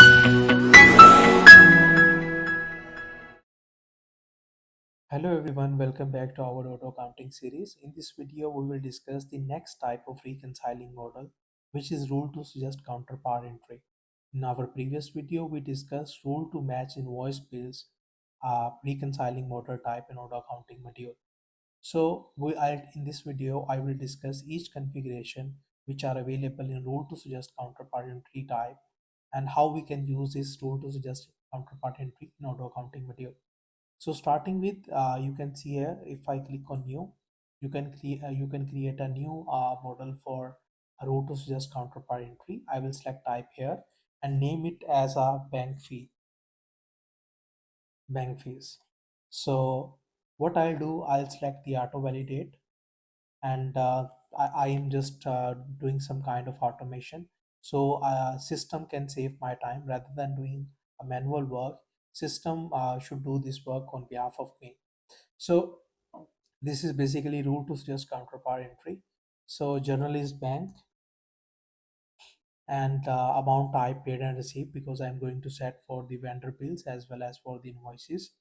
Hello everyone, welcome back to our auto accounting series. In this video, we will discuss the next type of reconciling model, which is rule to suggest counterpart entry. In our previous video, we discussed rule to match invoice bills, reconciling model type in auto accounting module. In this video, I will discuss each configuration which are available in rule to suggest counterpart entry type and how we can use this rule to suggest counterpart entry in auto accounting module. So starting with, you can see here, if I click on new, you can create a new model for a row to suggest counterpart entry. I will select type here and name it as a bank fees. So what I'll do, I'll select the auto validate, and I am just doing some kind of automation. So system can save my time rather than doing a manual work. System should do this work on behalf of me. So this is basically rule to suggest counterpart entry. So journal is bank, and amount type paid and received, because I'm going to set for the vendor bills as well as for the invoices.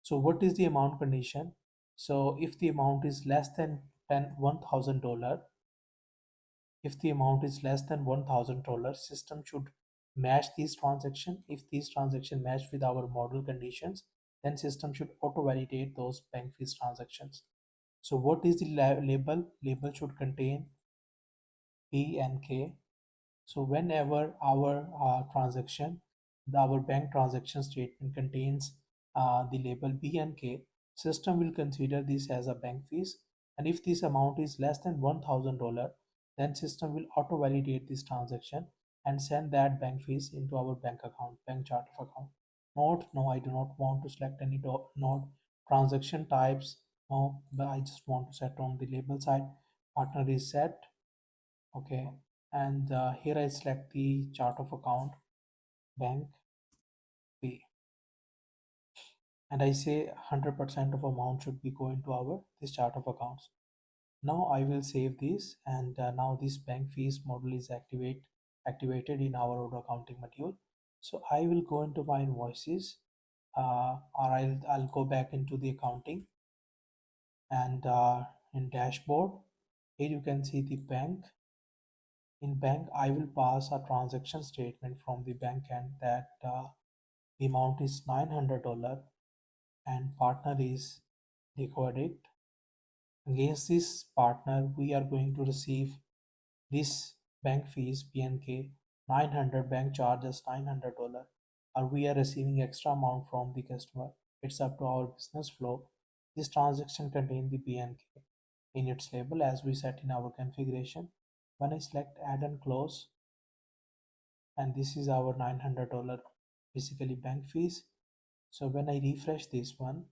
So what is the amount condition? So if the amount is less than $1,000, if the amount is less than $1,000, system should match these transaction. If these transaction match with our model conditions, then system should auto validate those bank fees transactions. So what is the label? Label should contain P and K. So whenever our our bank transaction statement contains the label B and K, system will consider this as a bank fees. And if this amount is less than $1,000, then system will auto validate this transaction and send that bank fees into our bank account, bank chart of account. Note, no, I do not want to select any node transaction types. No, but I just want to set on the label side. Partner is set. Okay, and here I select the chart of account bank P, and I say 100% of amount should be going to our this chart of accounts. Now I will save this, and now this bank fees model is activated in our auto accounting module. So I will go into my invoices, or I'll go back into the accounting, and in dashboard here you can see the bank. In bank, I will pass a transaction statement from the bank end that the amount is $900 and partner is recorded. Against this partner, we are going to receive this bank fees BNK 900, bank charges $900, or we are receiving extra amount from the customer. It's up to our business flow. This transaction contains the BNK in its label as we set in our configuration. When I select add and close, and this is our $900 basically bank fees. So when I refresh this one,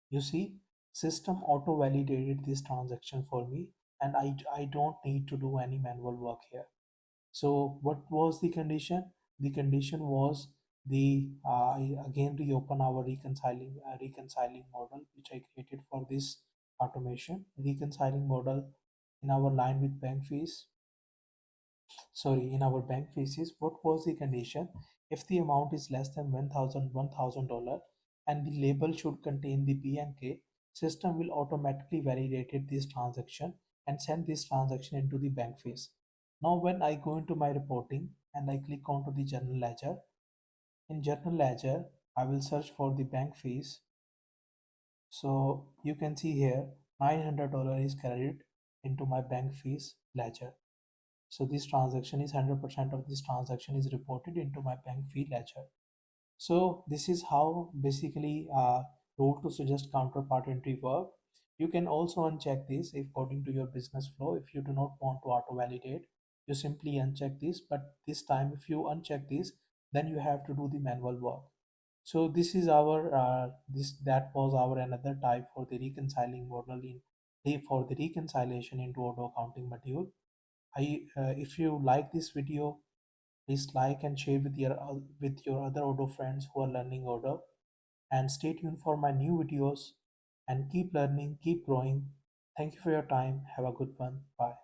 you see system auto validated this transaction for me, and I don't need to do any manual work here. So what was the condition? The condition was the I again reopen our reconciling model which I created for this automation. Reconciling model in our line with bank fees, sorry, in our bank fees, what was the condition? If the amount is less than $1,000 and the label should contain the P and K, system will automatically validate this transaction and send this transaction into the bank fees. Now when I go into my reporting and I click onto the general ledger, in general ledger I will search for the bank fees. So you can see here $900 is credited into my bank fees ledger. So this transaction is 100% of this transaction is reported into my bank fee ledger. So this is how basically rule to suggest counterpart entry work. You can also uncheck this according to your business flow. If you do not want to auto validate, you simply uncheck this. But this time, if you uncheck this, then you have to do the manual work. So this is our that was our another type for the reconciling model in for the reconciliation into auto accounting module. If you like this video, please like and share with your other Odoo friends who are learning Odoo, and stay tuned for my new videos, and keep learning, keep growing. Thank you for your time. Have a good one. Bye.